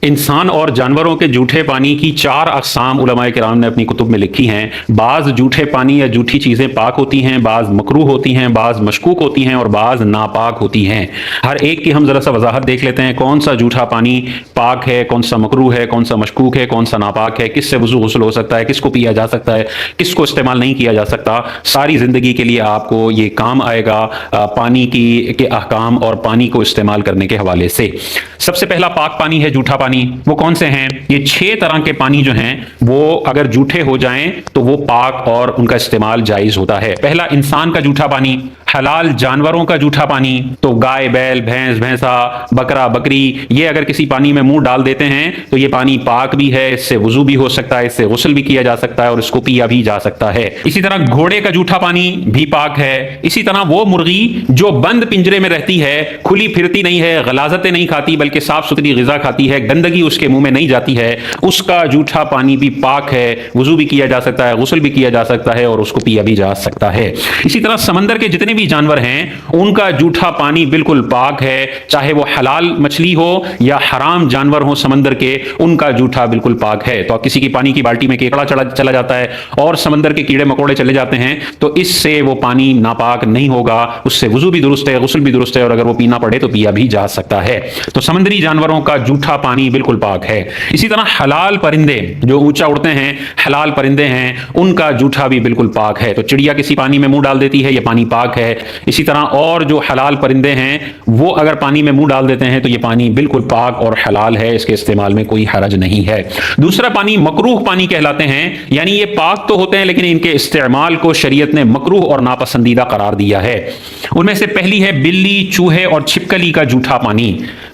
इंसान और जानवरों के जूठे पानी की चार अक़साम उलमाए किराम ने अपनी कुतुब में लिखी हैं। बाज़ जूठे पानी या जूठी चीज़ें पाक होती हैं, बाज़ मकरूह होती हैं, बाज़ मशकूक होती हैं और बाज़ नापाक होती हैं। हर एक की हम ज़रा सा वजाहत देख लेते हैं। कौन सा जूठा पानी पाक है, कौन सा मकरूह है, कौन सा मशकूक है, कौन सा नापाक है, किससे वज़ू गुस्ल हो सकता है, किसको पिया जा सकता है, किसको इस्तेमाल नहीं किया जा सकता। सारी ज़िंदगी के लिए आपको ये काम आएगा पानी की के अहकाम और पानी को इस्तेमाल करने के हवाले से। सबसे पहला पाक पानी है जूठा पानी। वो कौन से हैं? ये 6 तरह के पानी जो हैं वो अगर जूठे हो जाएं तो वो पाक और उनका इस्तेमाल जायज़ होता है। पहला, इंसान का जूठा पानी। हलाल जानवरों का जूठा पानी, तो गाय, बैल, भैंस, भैंसा, बकरा, बकरी, ये अगर किसी पानी में मुंह डाल देते हैं तो ये पानी पाक भी है, इससे वजू भी हो सकता है, इससे गुस्ल भी किया जा सकता है और इसको पिया भी जा सकता है। इसी तरह घोड़े का जूठा पानी भी पाक है। इसी तरह वो मुर्गी जो बंद पिंजरे में रहती है, खुली फिरती नहीं है, गलाजतें नहीं खाती बल्कि साफ सुथरी ग़िज़ा खाती है, गंदगी उसके मुंह में नहीं जाती है, उसका जूठा पानी भी पाक है, वजू भी किया जा सकता है, गुस्ल भी किया जा सकता है और उसको पिया भी जा सकता है। इसी तरह समंदर के जितने भी जानवर हैं उनका जूठा पानी बिल्कुल पाक है, चाहे वो हलाल मछली हो या हराम जानवर हो समंदर के, उनका जूठा बिल्कुल पाक है। तो किसी की पानी की बाल्टी में केकड़ा चला जाता है और समंदर के कीड़े मकोड़े चले जाते हैं तो इससे वो पानी नापाक नहीं होगा, उससे वजू भी दुरुस्त है, गुस्ल भी दुरुस्त है और अगर वो पीना पड़े तो पिया भी जा सकता है। तो समंदरी जानवरों का जूठा पानी बिल्कुल पाक है। इसी तरह हलाल परिंदे जो ऊंचा उड़ते हैं, हलाल परिंदे हैं, उनका जूठा भी बिल्कुल पाक है। तो चिड़िया किसी पानी में मुंह डाल देती है, ये पानी पाक है। इसी तरह और जो हलाल परिंदे हैं वो अगर पानी में मुंह डाल देते हैं तो ये पानी बिल्कुल पाक और हलाल है, इसके इस्तेमाल में कोई हरज नहीं है। दूसरा पानी मकरूह पानी कहलाते हैं, यानी ये पाक तो होते हैं लेकिन इनके इस्तेमाल को शरीयत ने मकरूह और नापसंदीदा करार दिया है। उनमें से पहली है बिल्ली, चूहे और छिपकली का जूठा पानी।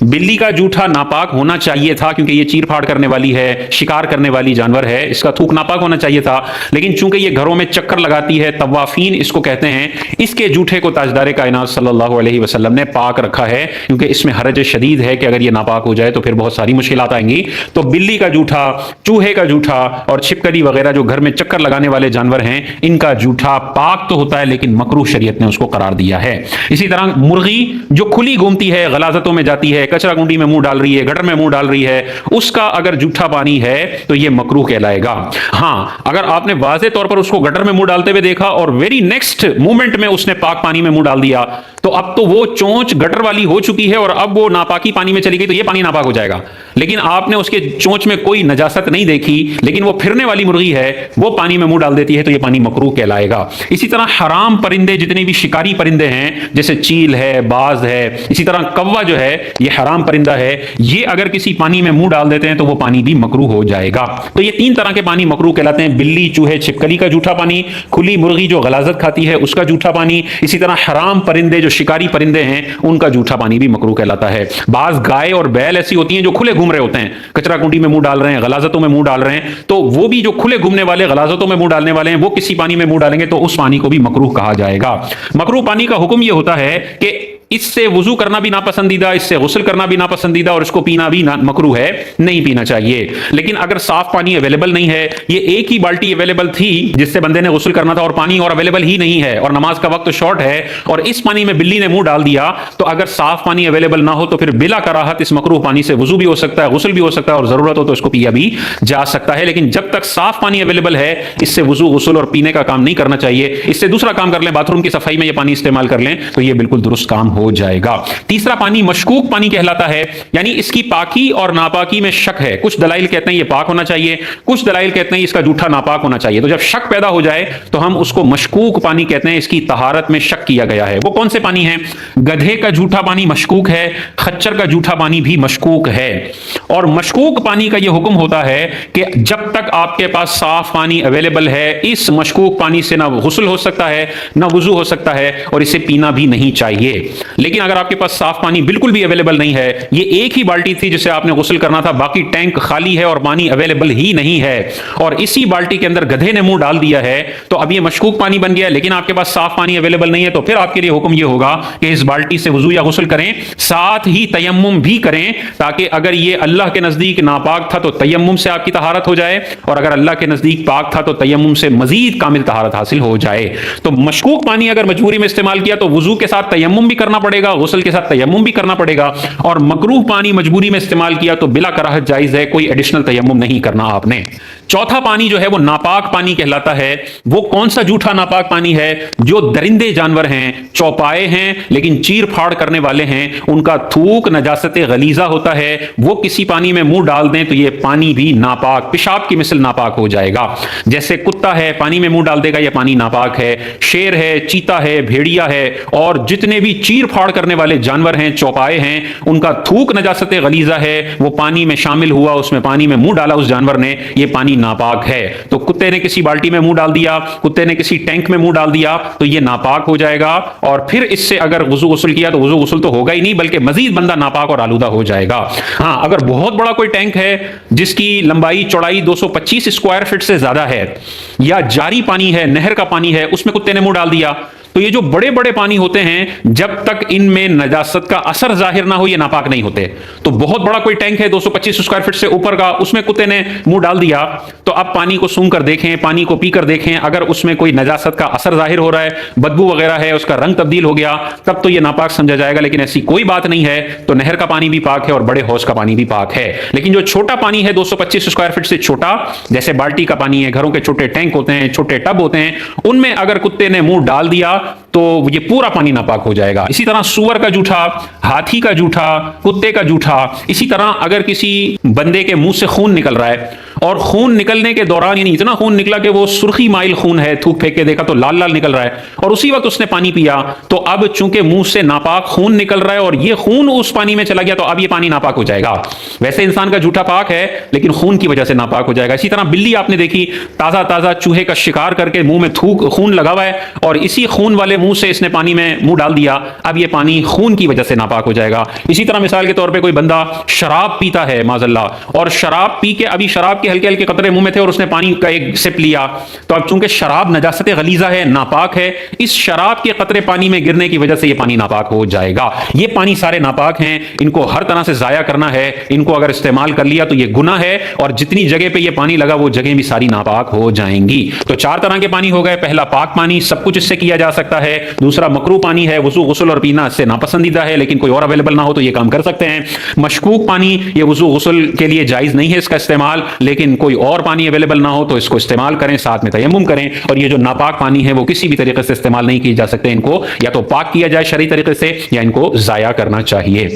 बिल्ली का जूठा नापाक होना चाहिए था क्योंकि ये चीर फाड़ करने वाली है, शिकार करने वाली जानवर है, इसका थूक नापाक होना चाहिए था, लेकिन चूंकि ये घरों में चक्कर लगाती है, तवाफीन इसको कहते हैं, इसके जूठे को ताजदार कायनात सल्लल्लाहु अलैहि वसल्लम ने पाक रखा है क्योंकि इसमें हरज शदीद है कि अगर ये नापाक हो जाए तो फिर बहुत सारी मुश्किलात आएंगी। तो बिल्ली का जूठा, चूहे का जूठा और छिपकली वगैरह जो घर में चक्कर लगाने वाले जानवर हैं, इनका जूठा पाक तो होता है लेकिन मकरूह शरीयत ने उसको करार दिया है। इसी तरह मुर्गी जो खुली घूमती है, गलाजतों में जाती है, कचरा कुंडी में मुंह डाल रही है, गटर में मुंह डाल रही है, उसका अगर जूठा पानी है तो यह मकरूह कहलाएगा। हाँ, अगर आपने वाज़े तौर पर उसको गटर में मुंह डालते हुए देखा और वेरी नेक्स्ट मोमेंट में उसने पाक पानी में मुंह डाल दिया तो अब तो वो चोंच गटर वाली हो चुकी है और अब वो नापाकी पानी में चली गई तो ये पानी नापाक हो जाएगा। लेकिन आपने उसके चोंच में कोई नजासत नहीं देखी, लेकिन वो फिरने वाली मुर्गी है, वो पानी में मुंह डाल देती है तो ये पानी मकरूह कहलाएगा। इसी तरह हराम परिंदे जितने भी शिकारी परिंदे हैं जैसे चील है, बाज है, इसी तरह कौवा जो है ये हराम परिंदा है, ये अगर किसी पानी में मुंह डाल देते हैं तो वो पानी भी मकरूह हो जाएगा। तो ये 3 तरह के पानी मकरूह कहलाते हैं। बिल्ली, चूहे, छिपकली का जूठा पानी, खुली मुर्गी जो गलाजत खाती है उसका जूठा पानी, इसी तरह हराम परिंदे जो शिकारी परिंदे हैं उनका जूठा पानी भी मकरूह कहलाता है। बाज गाय और बैल ऐसी होती हैं जो खुले घूम रहे होते हैं, कचरा कुंडी में मुंह डाल रहे हैं, गलाजतों में मुंह डाल रहे हैं, तो वो भी जो खुले घूमने वाले गलाजतों में मुंह डालने वाले हैं वो किसी पानी में मुंह डालेंगे तो उस पानी को भी मकरूह कहा जाएगा। मकरूह पानी का हुक्म यह होता है कि इससे वजू करना भी नापसंदीदा, इससे गुस्ल करना भी नापसंदीदा और इसको पीना भी मकरूह है, नहीं पीना चाहिए। लेकिन अगर साफ पानी अवेलेबल नहीं है, ये एक ही बाल्टी अवेलेबल थी जिससे बंदे ने गुस्ल करना था और पानी और अवेलेबल ही नहीं है और नमाज का वक्त शॉर्ट है और इस पानी में बिल्ली ने मुंह डाल दिया, तो अगर साफ पानी अवेलेबल ना हो तो फिर बिला कराहत इस मकरूह पानी से वजू भी हो सकता है, गुस्ल भी हो सकता है और जरूरत हो तो इसको पिया भी जा सकता है। लेकिन जब तक साफ पानी अवेलेबल है इससे वजू, गुस्ल और पीने का काम नहीं करना चाहिए। इससे दूसरा काम कर लें, बाथरूम की सफाई में ये पानी इस्तेमाल कर लें तो ये बिल्कुल दुरुस्त काम हो जाएगा। तीसरा पानी मशकूक पानी कहलाता है, यानी इसकी पाकी और नापाकी में शक है। कुछ दलाइल कहते हैं ये पाक होना चाहिए, कुछ दलाइल कहते हैं इसका जूठा नापाक होना चाहिए। तो जब शक पैदा हो जाए तो हम उसको मशकूक पानी कहते हैं, इसकी तहारत में शक किया गया है। वो कौन से पानी है? गधे का जूठा पानी मशकूक है, खच्चर का जूठा पानी भी मशकूक है। और मशकूक पानी का यह हुक्म होता है कि जब तक आपके पास साफ पानी अवेलेबल है, इस मशकूक पानी से ना गुस्ल हो सकता है, ना वजू हो सकता है और इसे पीना भी नहीं चाहिए। लेकिन अगर आपके पास साफ पानी बिल्कुल भी अवेलेबल नहीं है, ये एक ही बाल्टी थी जिसे आपने गुस्ल करना था, बाकी टैंक खाली है और पानी अवेलेबल ही नहीं है और इसी बाल्टी के अंदर गधे ने मुंह डाल दिया है, तो अब ये मशकूक पानी बन गया। लेकिन आपके पास साफ पानी अवेलेबल नहीं है तो फिर आपके लिए हुक्म ये होगा कि इस बाल्टी से वजू या गुस्ल करें, साथ ही तयम्मुम भी करें, ताकि अगर ये अल्लाह के नजदीक नापाक था तो तयम्मुम से आपकी तहारत हो जाए और अगर अल्लाह के नजदीक पाक था तो तयम्मुम से मजीद कामिल तहारत हासिल हो जाए। तो मशकूक पानी अगर मजबूरी में इस्तेमाल किया तो वजू के साथ तयम्मुम भी करना करना पड़ेगा, गुस्ल के साथ तयम्मुम भी करना पड़ेगा, और मकरूह पानी मजबूरी में इस्तेमाल किया तो बिला कराहत जायज है, कोई एडिशनल तयम्मुम नहीं करना आपने। चौथा पानी जो है वो नापाक पानी कहलाता है। वो कौन सा जूठा नापाक पानी है? जो दरिंदे जानवर हैं, चौपाए हैं लेकिन चीर फाड़ करने वाले हैं, उनका थूक नजासत गलीजा होता है, वो किसी पानी में मुंह डाल दें तो ये पानी भी नापाक, पेशाब की मिसल नापाक हो जाएगा। जैसे कुत्ता है, पानी में मुंह डाल देगा, ये पानी नापाक है। शेर है, चीता है, भेड़िया है, और जितने भी चीर फाड़ करने वाले जानवर हैं, चौपाए हैं, उनका थूक नजासत गलीजा है, वो पानी में शामिल हुआ, उसमें पानी में मुंह डाला उस जानवर ने, ये पानी नापाक है। तो कुत्ते ने किसी बाल्टी में मुंह डाल दिया, कुत्ते ने किसी टैंक में मुंह डाल दिया, तो ये नापाक हो जाएगा, और फिर इससे अगर वुजू गुस्ल किया तो वुजू गुस्ल तो होगा ही नहीं, बल्कि मजीद बंदा नापाक और आलूदा हो जाएगा। हाँ, अगर बहुत बड़ा कोई टैंक है जिसकी लंबाई चौड़ाई 225 स्क्वायर फीट से ज्यादा है, या जारी पानी है, नहर का पानी है, उसमें कुत्ते ने मुंह डाल दिया, तो ये जो बड़े बड़े पानी होते हैं, जब तक इनमें नजासत का असर जाहिर ना हो, ये नापाक नहीं होते। तो बहुत बड़ा कोई टैंक है 225 स्क्वायर फीट से ऊपर का, उसमें कुत्ते ने मुंह डाल दिया, तो अब पानी को सूंघ कर देखें, पानी को पी कर देखें, अगर उसमें कोई नजासत का असर जाहिर हो रहा है, बदबू वगैरह है, उसका रंग तब्दील हो गया, तब तो ये नापाक समझा जाएगा। लेकिन ऐसी कोई बात नहीं है, तो नहर का पानी भी पाक है और बड़े हौज का पानी भी पाक है। लेकिन जो छोटा पानी है 225 स्क्वायर फीट से छोटा, जैसे बाल्टी का पानी है, घरों के छोटे टैंक होते हैं, छोटे टब होते हैं, उनमें अगर कुत्ते ने मुंह डाल दिया तो ये पूरा पानी नापाक हो जाएगा। इसी तरह सूअर का जूठा, हाथी का जूठा, कुत्ते का जूठा, इसी तरह अगर किसी बंदे के मुंह से खून निकल रहा है और खून निकलने के दौरान यानी इतना खून निकला कि वो सुर्खी माइल खून है, थूक फेंक के देखा तो लाल लाल निकल रहा है, और उसी वक्त उसने पानी पिया, तो अब चूंकि मुंह से नापाक खून निकल रहा है और ये खून उस पानी में चला गया, तो अब ये पानी नापाक हो जाएगा। वैसे इंसान का जूठा पाक है, लेकिन खून की वजह से नापाक हो जाएगा। इसी तरह बिल्ली आपने देखी, ताजा ताजा चूहे का शिकार करके मुंह में खून लगा हुआ है, और इसी खून वाले मुंह से इसने पानी में मुंह डाल दिया, अब ये पानी खून की वजह से नापाक हो जाएगा। इसी तरह मिसाल के तौर पे कोई बंदा शराब पीता है माज़अल्लाह, और शराब पी के अभी शराब के हल्के हल्के कतरे मुंह में थे और उसने पानी का एक सिप लिया, तो अब चूंकि शराब नजासत गलीजा है, नापाक है, इस शराब के कतरे पानी में गिरने की वजह से ये पानी नापाक हो जाएगा। ये पानी सारे नापाक हैं, इनको हर तरह से जाया करना है। इनको अगर इस्तेमाल कर लिया तो ये गुनाह है, और जितनी जगह पे ये पानी लगा वो जगह भी सारी नापाक हो जाएंगी। तो चार तरह के पानी हो गए। पहला पाक पानी, सब कुछ इससे किया जा सकता है। दूसरा मकरूह पानी है, वुजू गुस्ल और पीना इससे नापसंदीदा है, लेकिन कोई और अवेलेबल ना हो तो ये काम कर सकते हैं। मशकूक पानी, ये वुजू गुस्ल के लिए जायज नहीं है इसका इस्तेमाल, लेकिन कोई और पानी अवेलेबल ना हो तो इसको इस्तेमाल करें, साथ में तयम्मुम करें। और ये जो नापाक पानी है वो किसी भी तरीके से इस्तेमाल नहीं किए जा सकते, इनको या तो पाक किया जाए शरई तरीके से, या इनको जाया करना चाहिए।